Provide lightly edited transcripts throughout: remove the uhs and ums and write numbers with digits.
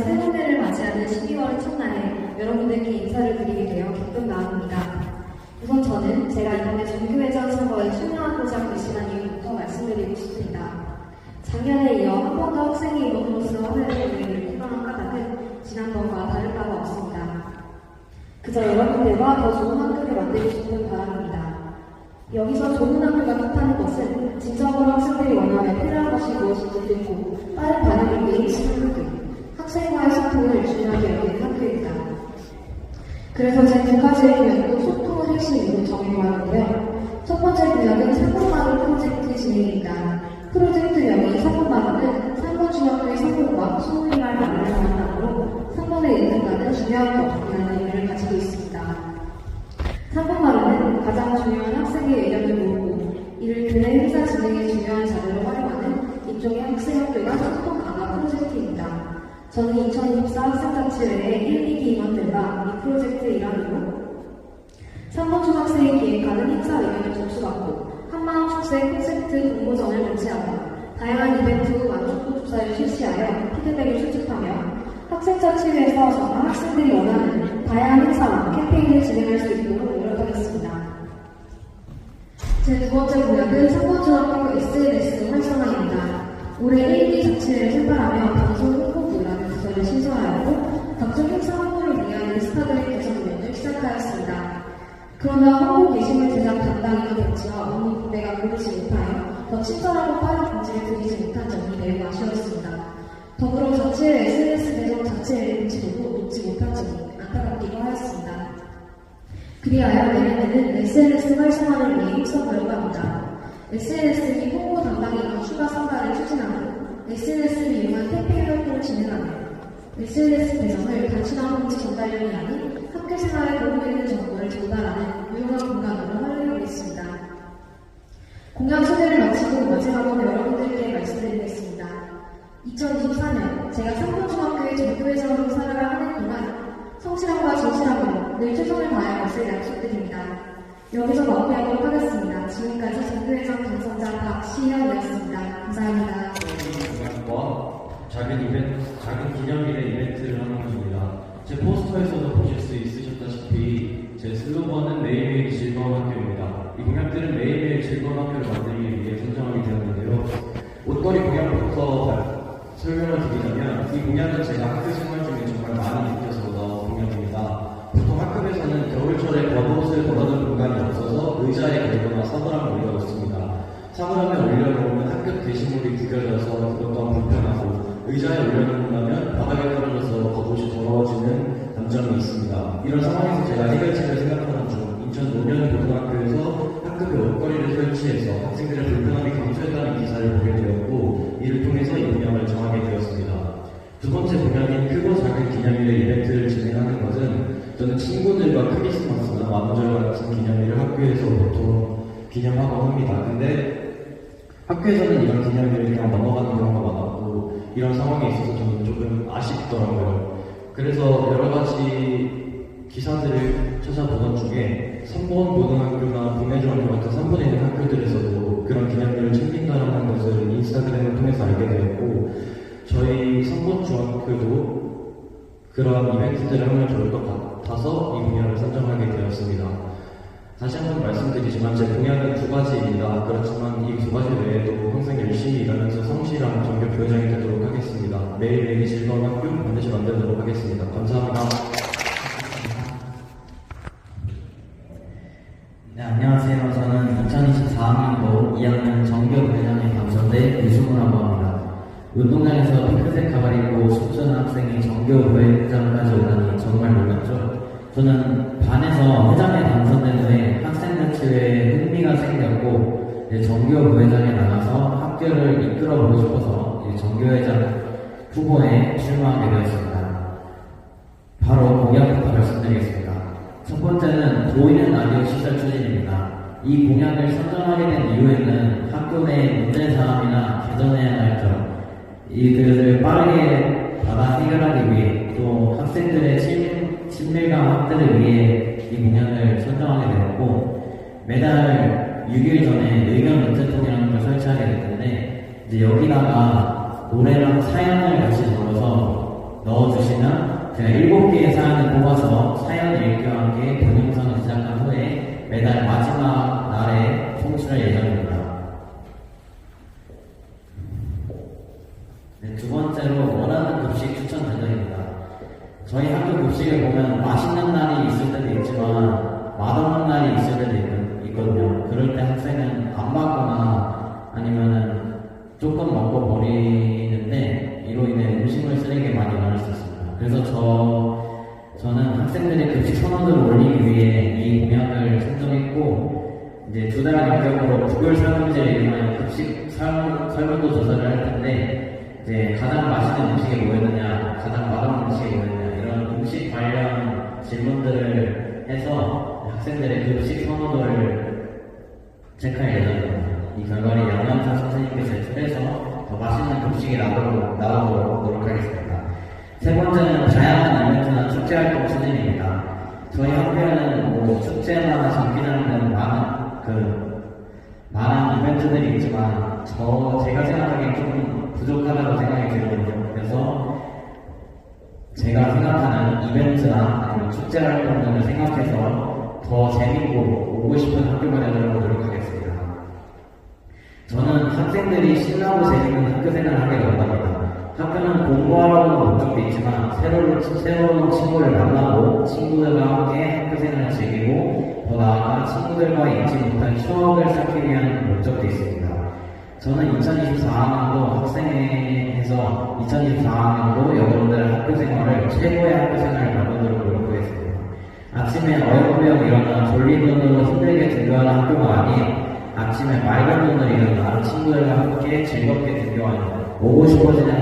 새로운 해를 맞이하는 12월 첫날에 여러분들께 인사를 드리게 되어 기쁜 마음입니다. 우선 저는 제가 이번에 전교회장 선거에 출마하고자 결심한 이유부터 말씀드리고 싶습니다. 작년에 이어 한 번 더 학생의 이름으로서 하늘을 보내는 희망한 까닭은 지난번과 다를 바가 없습니다. 그저 여러분들과 더 좋은 학교를 만들고 싶은 바람입니다. 여기서 좋은 학교가 뜻하는 것은 진정으로 학생들이 원하며 필요한 것이 무엇인지 듣고 빠른 반응을 내리치는 학교, 학생과의 소통을 중요하게 여기는 학교입니다. 그래서 제 두 가지의 구역도 소통을 핵심으로 정의를 하는데요. 첫 번째 구역은 3번 마을 프로젝트 진행입니다. 프로젝트명이 3번 마을은 3번 중학교의 3번과 소우리말 마을을 담당으로 3번의 은퇴가는 중요한 것이라는 의미를 가지고 있습니다. 3번 마을은 가장 중요한 학생의 의견을 모으고 이를 교내 행사 진행에 중요한 자료로 활용하는 일종의 학생학교가 소통 강화 프로젝트입니다. 저는 2024 학생자치회의 1, 2기 임원들과 이 프로젝트의 일환으로 3번 중학생이 기획하는 행사 의견을 접수받고 한마음 축제 콘셉트 공모전을 개최하고 다양한 이벤트 만족도 조사를 실시하여 피드백을 수집하며 학생자치회에서 정말 학생들이 원하는 다양한 행사와 캠페인을 진행할 수 있도록 노력하겠습니다. 제 두 번째 구역은 3번 중학교 SNS 활성화입니다. 올해 1, 2기 자치회를 선발하며 방송 홍보부라는 부서를 신설하였고 각종 행사 홍보를 위한 인스타그램 계정 운영을 시작하였습니다. 그러나 홍보 게시물 제작 담당인의 배치와 업무 분배가 고르지 못하여 더 친절하고 빠른 공지를 드리지 못한 점이 매우 아쉬웠습니다. 더불어 자치회 SNS 계정 자체의 인지도도 높지 못한 점이 안타깝기도 하였습니다. 그리하여 내년에는 SNS 활성화를 위해 입성 노력합니다. SNS의 홍보 담당인과 추가 선발을 추진하고 SNS를 이용한 캠페인 활동을 진행하며 SNS 배정을 단순한 공지 전달용이 아닌 학교 생활에 도움이 되는 정보를 전달하는 유용한 공간으로 활용해보겠습니다. 공약 소개를 마치고 마지막으로 여러분들께 말씀드리겠습니다. 2024년 제가 3번 중학교의 전교회장으로 살아가는 동안 성실함과 진실함으로 늘 최선을 다할 것을 약속드립니다. 여기서 마무리하도록 하겠습니다. 지금까지 전교회장 당선자 박시현이었습니다. 감사합니다. 작은 기념일의 이벤트를 하는 것입니다. 제 포스터에서도 보실 수 있으셨다시피 제 슬로건은 매일매일 즐거운 학교입니다. 이 공약들은 매일매일 즐거운 학교를 만들기 위해 선정하게 되었는데요. 옷걸이 공약부터 설명을 드리자면 이 공약은 제가 학교 생활 중에 정말 많이 느껴서 나온 공약입니다. 보통 학급에서는 겨울철에 겉옷을 걸어놓을 공간이 없어서 의자에 걸거나 사물함을 올려놓습니다. 사물함에 올려놓으면 학급 게시물이 구겨져서 그것 또한 불편하고 의자에 올려놓는다면 바닥에 떨어져서 겉옷이 더러워지는 단점이 있습니다. 이런 상황에서 제가 해결책을 생각하는 중 인천 노년고등학교에서 학급에 옷걸이를 설치해서 학생들의 불편함이 감소했다는 기사를 보게 되었고 이를 통해서 이 분양을 정하게 되었습니다. 두 번째 분야인 크고 작은 기념일의 이벤트를 진행하는 것은 저는 친구들과 크리스마스나 만우절 같은 기념일을 학교에서 보통 기념하곤 합니다. 근데 학교에서는 이런 기념일을 그냥 넘어가는 경우가 많았고 이런 상황에 있어서 저는 조금 아쉽더라고요. 그래서 여러 가지 기사들을 찾아보던 중에 3번 고등학교나 동해중학교 같은 3번에 있는 학교들에서도 그런 기념일을 챙긴다는 것을 인스타그램을 통해서 알게 되었고 저희 3번 중학교도 그런 이벤트들을 하면 좋을 것 같아서 이 분야를 선정하게 되었습니다. 다시 한번 말씀드리지만 제 공약은 두 가지입니다. 그렇지만 이 두 가지 외에도 항상 열심히 일하면서 성실한 전교 교회장이 되도록 하겠습니다. 매일매일 즐거운 학교 반드시 만들도록 하겠습니다. 감사합니다. 네, 안녕하세요. 저는 2024학년도 2학년 전교 교회장에 당선된 유승우라고 합니다. 운동장에서 핑크색 가발 입고 춤추는 학생이 전교 교회장까지 오다니 정말 놀랐죠. 저는 반에서 회장에 당선된 후에 학생자치회에 흥미가 생겼고 전교 부회장에 나가서 학교를 이끌어보고 싶어서 전교회장 후보에 출마하게 되었습니다. 바로 공약부터 말씀드리겠습니다. 첫 번째는 보이는 라디오 시설 추진입니다. 이 공약을 선정하게 된 이유에는 학교 내 문제사항이나 개선해야 할 점, 이들을 빠르게 받아 해결하기 위해 또 학생들의 친밀감 확대를 위해 이 공약을 선정하게 되었고 매달 6일 전에 의견 문제통이라는 걸 설치하게 됐는데 이제 여기다가 노래랑 사연을 같이 적어서 넣어주시면 제가 7개의 사연을 뽑아서 사연 읽기와 함께 동영상을 시작한 후에 매달 마지막 날에 송출할 예정입니다. 네, 두 번째로 원하는 급식 추천 대전입니다. 저희 학교 급식을 보면 맛있는 날이 있을 때도 있지만 맛없는 날이 있을 때도 있거든요. 그럴 때 학생은 안 먹거나 아니면은 조금 먹고 버리는데 이로 인해 음식물 쓰레기가 많이 일어날 수 있습니다. 그래서 저는 학생들의 급식 선호도를 올리기 위해 이 공약을 선정했고 이제 2달 간격으로 구글 설문지를 이용한 급식 설문도 조사를 할 텐데 이제 가장 맛있는 음식이 뭐였느냐, 가장 맛없는 음식이 뭐였느냐 이런 음식 관련 질문들을 해서 학생들의 급식 선호도를 체크할 예정입니다. 이 결과를 양현사 선생님께 제출해서 더 맛있는 급식이 나오도록 노력하겠습니다. 세 번째는 다양한 이벤트나 축제 활동 추진입니다. 저희 학교에는 뭐 축제나 장기자랑 등 많은 이벤트들이 있지만 제가 생각하기엔 조금 부족하다고 생각이 들거든요. 그래서 제가 생각하는 이벤트나 아니면 축제 활동 등을 생각해서 더 재밌고 오고 싶은 학교가 되도록 노력하겠습니다. 저는 학생들이 신나고 재밌는 학교 생활을 하게 원합니다. 학교는 공부하라는 목적도 있지만 새로운 친구를 만나고 친구들과 함께 학교 생활을 즐기고 더 나아가 친구들과 잊지 못한 추억을 쌓기 위한 목적도 있습니다. 저는 2024학년도 학생회에서 2024학년도 여러분들의 학교 생활을 최고의 학교 생활을 만들도록 노력하겠습니다. 아침에 어영부영 일어나 졸린 눈으로 힘들게 등교하는 학교가 아닌 아침에 맑은 눈으로 일어나 친구들과 함께 즐겁게 등교하는 오고 싶어지는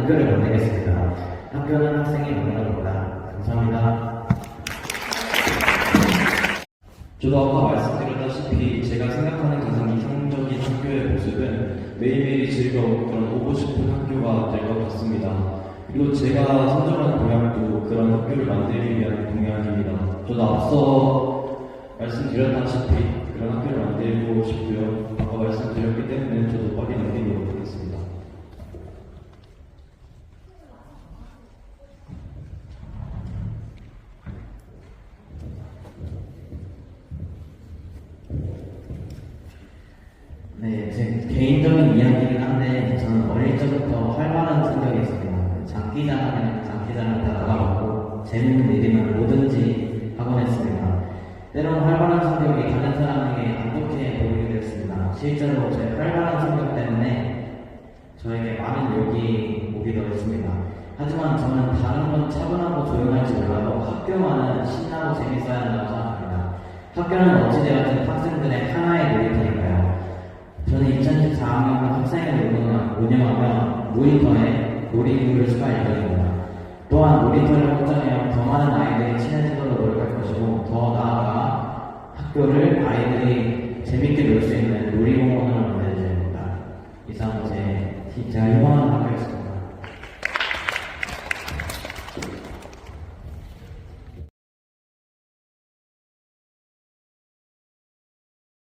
학교를 만들겠습니다. 학교는 학생이 만들어갑니다. 감사합니다. 저도 아까 말씀드렸다시피 제가 생각하는 가장 이상적인 학교의 모습은 매일매일이 즐거운 그런 오고 싶은 학교가 될 것 같습니다. 그리고 제가 선정한 공약도 그런 학교를 만들기 위한 공약입니다. 저도 앞서 말씀드렸다시피 그런 학교를 만들고 싶고요. 아까 말씀드렸기 때문에 저도 빨리 남기도록 하겠습니다. 네, 제 개인적인 이야기이긴 한데 저는 어릴 적부터 활발한 성격이 있습니다. 장기자랑 다 나가봤고 재밌는 일이면 뭐든지 하곤 했습니다. 때론 활발한 성격이 다른 사람에게 안 좋게 보이게 됐습니다. 실제로 제 활발한 성격 때문에 저에게 많은 욕이 오기도 했습니다. 하지만 저는 다른 건 차분하고 조용할지 몰라도 학교만은 신나고 재밌어야 한다고 생각합니다. 학교는 어찌되었든 학생들의 하나의 놀이터니까요. 저는 2014학년 학생회를 운영하며 놀이터에 놀이기구를 추가할 예정입니다. 또한 놀이터를 확장하여 더 많은 아이들이 친해지도록 노력할 것이고 더 나아가 학교를 아이들이 재밌게 놀 수 있는 놀이공원으로 만들 예정입니다. 이상 제가 희망하는 학교였습니다.